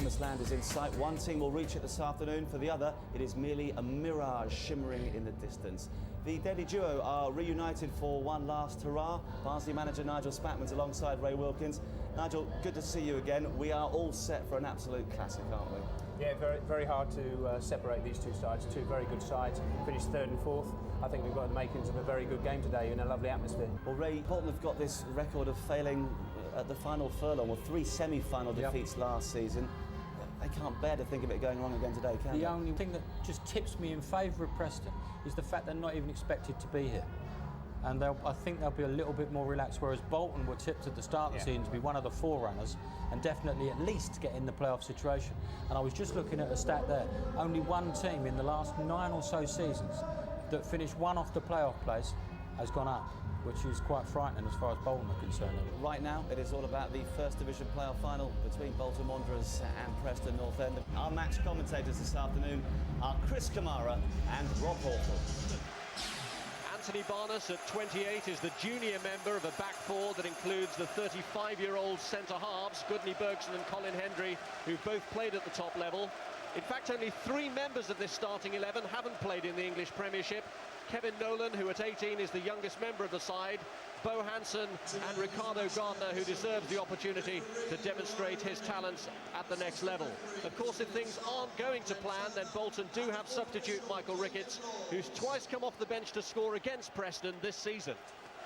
promised land is in sight. One team will reach it this afternoon. For the other, it is merely a mirage shimmering in the distance. The deadly duo are reunited for one last hurrah. Barnsley manager Nigel Spatman's alongside Ray Wilkins. Nigel, good to see you again. We are all set for an absolute classic, aren't we? Yeah, very, very hard to separate these two sides. Two very good sides, finished third and fourth. I think we've got the makings of a very good game today in a lovely atmosphere. Well, Ray, Bolton have got this record of failing at the final furlong, or 3 semi-final defeats last season. They can't bear to think of it going wrong again today, can they? The only thing that just tips me in favour of Preston is the fact they're not even expected to be here. And I think they'll be a little bit more relaxed, whereas Bolton were tipped at the start of the season to be one of the forerunners and definitely at least get in the playoff situation. And I was just looking at a stat there. Only one team in the last 9 or so seasons that finished one off the playoff place has gone up, which is quite frightening as far as Bolton are concerned. Right now, it is all about the First Division playoff final between Bolton Wanderers and Preston North End. Our match commentators this afternoon are Chris Kamara and Rob Hawthorne. Anthony Barnes at 28 is the junior member of a back four that includes the 35-year-old centre-halves, Gudni Bergson and Colin Hendry, who've both played at the top level. In fact, only 3 members of this starting 11 haven't played in the English Premiership. Kevin Nolan, who at 18 is the youngest member of the side, Bo Hansen and Ricardo Gardner, who deserves the opportunity to demonstrate his talents at the next level. Of course, if things aren't going to plan, then Bolton do have substitute Michael Ricketts, who's twice come off the bench to score against Preston this season.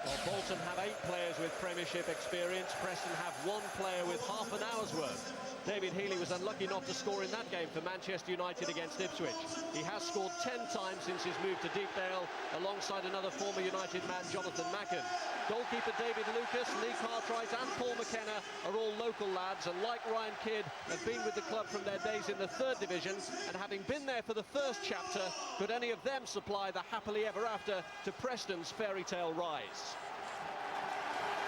Well, Bolton have 8 players with Premiership experience. Preston have 1 player with half an hour's worth. David Healy was unlucky not to score in that game for Manchester United against Ipswich. He has scored 10 times since his move to Deepdale, alongside another former United man, Jonathan Macken. Goalkeeper David Lucas, Lee Cartwright and Paul McKenna are all local lads, and like Ryan Kidd, have been with the club from their days in the 3rd Division, and having been there for the first chapter, could any of them supply the happily ever after to Preston's fairy tale rise?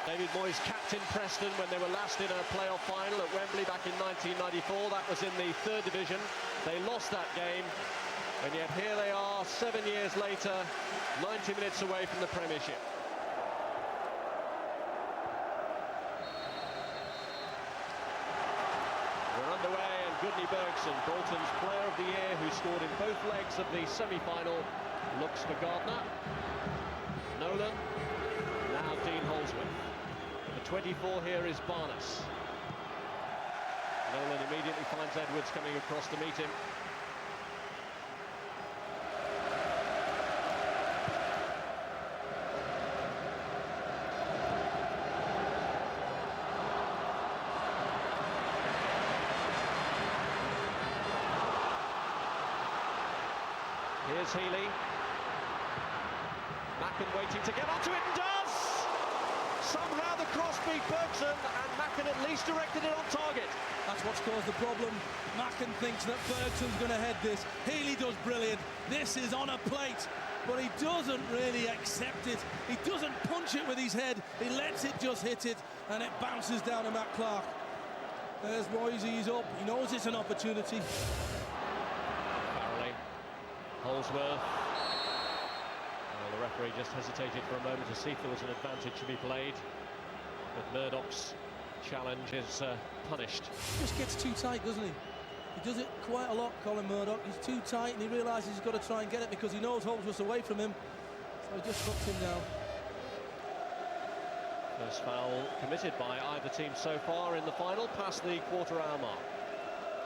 David Moyes captained Preston when they were last in a playoff final at Wembley back in 1994. That was in the 3rd Division. They lost that game, and yet here they are 7 years later, 90 minutes away from the Premiership. We're underway, and Gudni Bergson, Bolton's Player of the Year, who scored in both legs of the semi-final, looks for Gardner. Nolan, now Dean Holsworth. The 24 here is Barnes. Nolan immediately finds Edwards coming across to meet him. Here's Healy. Macken waiting to get onto it and does! Somehow the cross beat Bergson, and Macken at least directed it on target. That's what's caused the problem. Macken thinks that Bergson's going to head this. Healy does brilliant. This is on a plate, but he doesn't really accept it. He doesn't punch it with his head. He lets it just hit it, and it bounces down to Matt Clark. There's Moyes, he's up. He knows it's an opportunity. Farrelly, Holsworth. The referee just hesitated for a moment to see if there was an advantage to be played, but Murdoch's challenge is punished. He just gets too tight, doesn't he? He does it quite a lot, Colin Murdoch. He's too tight, and he realises he's got to try and get it because he knows Holsworth's away from him, so he just puts him down. First foul committed by either team so far in the final, past the quarter-hour mark.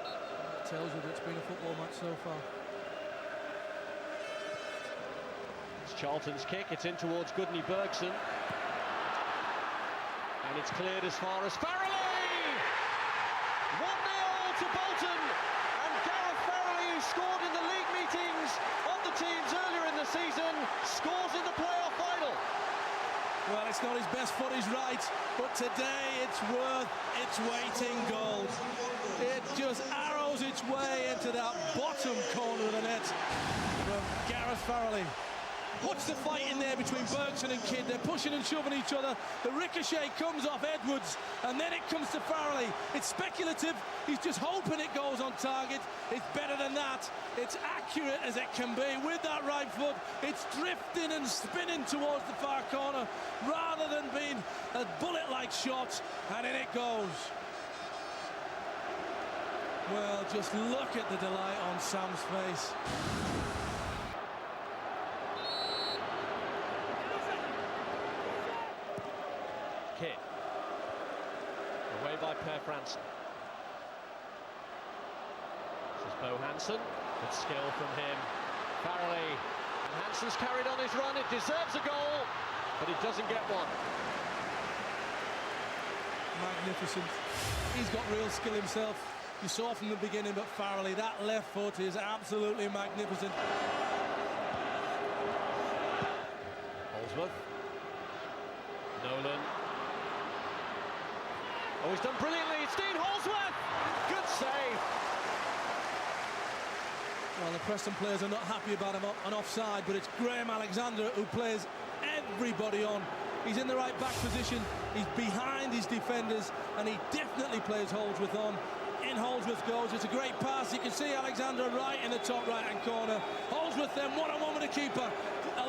That tells you that it's been a football match so far. Charlton's kick, it's in towards Gudni Bergson, and it's cleared as far as Farrelly! 1-0 to Bolton, and Gareth Farrelly, who scored in the league meetings of the teams earlier in the season, scores in the playoff final. Well, it's not his best footage, right, but today it's worth its weight in gold. It just arrows its way into that bottom corner of the net from Gareth Farrelly. Watch the fight in there between Bergson and Kidd. They're pushing and shoving each other. The ricochet comes off Edwards, and then it comes to Farrelly. It's speculative. He's just hoping it goes on target. It's better than that. It's accurate as it can be with that right foot. It's drifting and spinning towards the far corner rather than being a bullet-like shot, and in it goes. Well, just look at the delight on Sam's face. Kidd. Away by Per Franson. This is Bo Hansen. Good skill from him. Farrelly. And Hansen's carried on his run. It deserves a goal, but he doesn't get one. Magnificent. He's got real skill himself. You saw from the beginning, but Farrelly, that left foot is absolutely magnificent. Holdsworth. Nolan. Oh, he's done brilliantly. It's Dean Holdsworth. Good save. Well, the Preston players are not happy about him on offside, but it's Graham Alexander who plays everybody on. He's in the right back position, he's behind his defenders, and he definitely plays Holdsworth on. In Holdsworth goes, it's a great pass. You can see Alexander right in the top right-hand corner. Holdsworth then one-on-one with the keeper.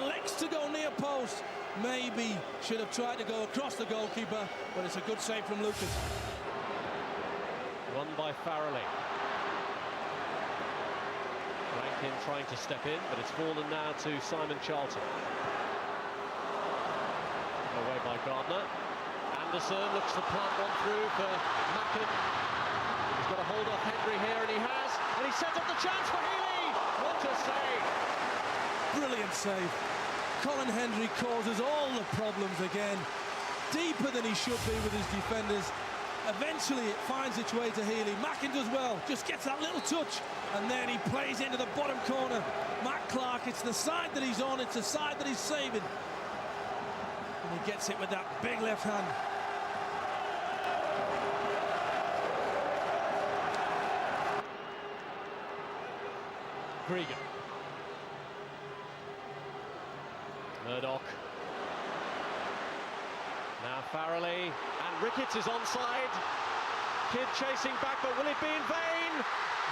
Elects to go near post. Maybe should have tried to go across the goalkeeper, but it's a good save from Lucas. Won by Farrelly. Rankin trying to step in, but it's fallen now to Simon Charlton. Away by Gardner. Anderson looks to plant one through for Mackin. He's got a hold off Hendry here, and he has. And he sets up the chance for Healy. What a save! Brilliant save. Colin Hendry causes all the problems again. Deeper than he should be with his defenders. Eventually it finds its way to Healy. Mackin does well, just gets that little touch, and then he plays into the bottom corner. Matt Clark, it's the side that he's on, it's the side that he's saving. And he gets it with that big left hand. Gregan. Murdoch. Now Farrelly, and Ricketts is onside. Kidd chasing back, but will it be in vain?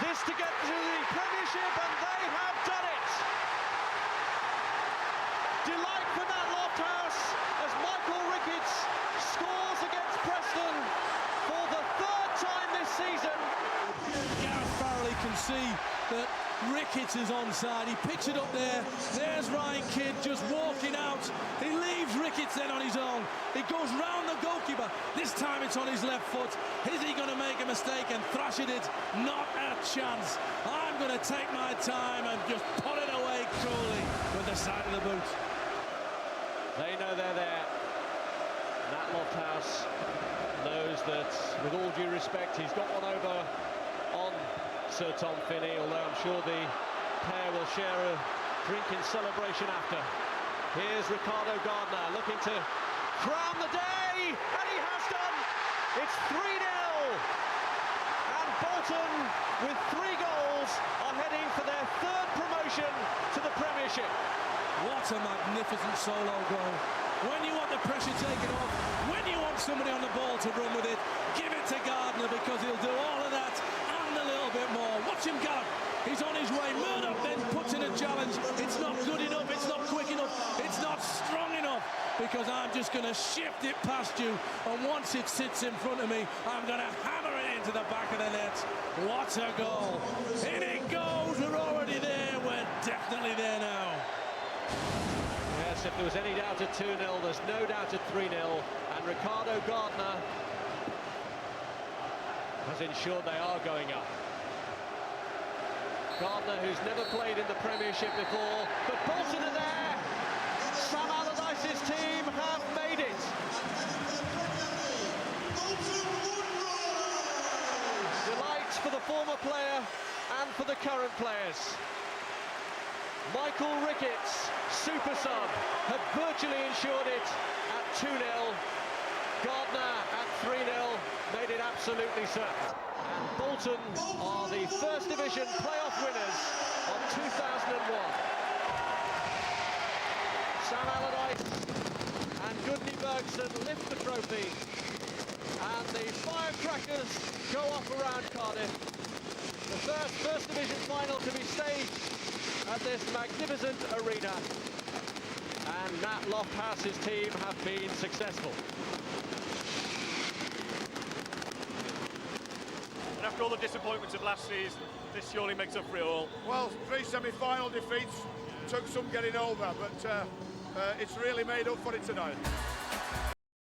This to get to the Premiership, and they have done it! Delight for Matt Lofthouse as Michael Ricketts scores against Preston for the third time this season. Gareth Farrelly can see that Ricketts is onside. He picks it up there. There's Ryan Kidd just walking out. He leaves Ricketts then on his own. He goes round the goalkeeper. This time it's on his left foot. Is he going to make a mistake and thrash it? Not a chance. I'm going to take my time and just put it away coolly with the side of the boot. They know they're there. Matt Lofthouse knows that, with all due respect, he's got one over on Sir Tom Finney, although I'm sure the pair will share a drink in celebration after. Here's Ricardo Gardner looking to crown the day, and he has done! It's 3-0! And Bolton, with 3 goals, are heading for their third promotion to the Premiership. What a magnificent solo goal. When you want the pressure taken off, when you want somebody on the ball to run with it, give it to Gardner, because he'll do all of that and a little bit more. Watch him gallop. He's on his way. Murdoch then puts in a challenge. It's not good enough. It's not quick enough. It's not strong enough, because I'm just going to shift it past you. And once it sits in front of me, I'm going to hammer it into the back of the net. What a goal. In it goes. We're already there. We're definitely there now. Yes, if there was any doubt at 2-0, there's no doubt at 3-0. And Ricardo Gardner has ensured they are going up. Gardner, who's never played in the Premiership before, but Bolton are there. Sam Allardyce's team have made it. Delight for the former player and for the current players. Michael Ricketts, super sub, had virtually ensured it at 2-0. Gardner at 3-0 made it absolutely certain. And Bolton are the First Division playoff winners of 2001. Sam Allardyce and Gudni Bergson lift the trophy, and the firecrackers go off around Cardiff. The First Division final to be staged at this magnificent arena, and Matt Lofthouse's team have been successful. And after all the disappointments of last season, this surely makes up for it all. Well, 3 semi-final defeats took some getting over, but it's really made up for it tonight.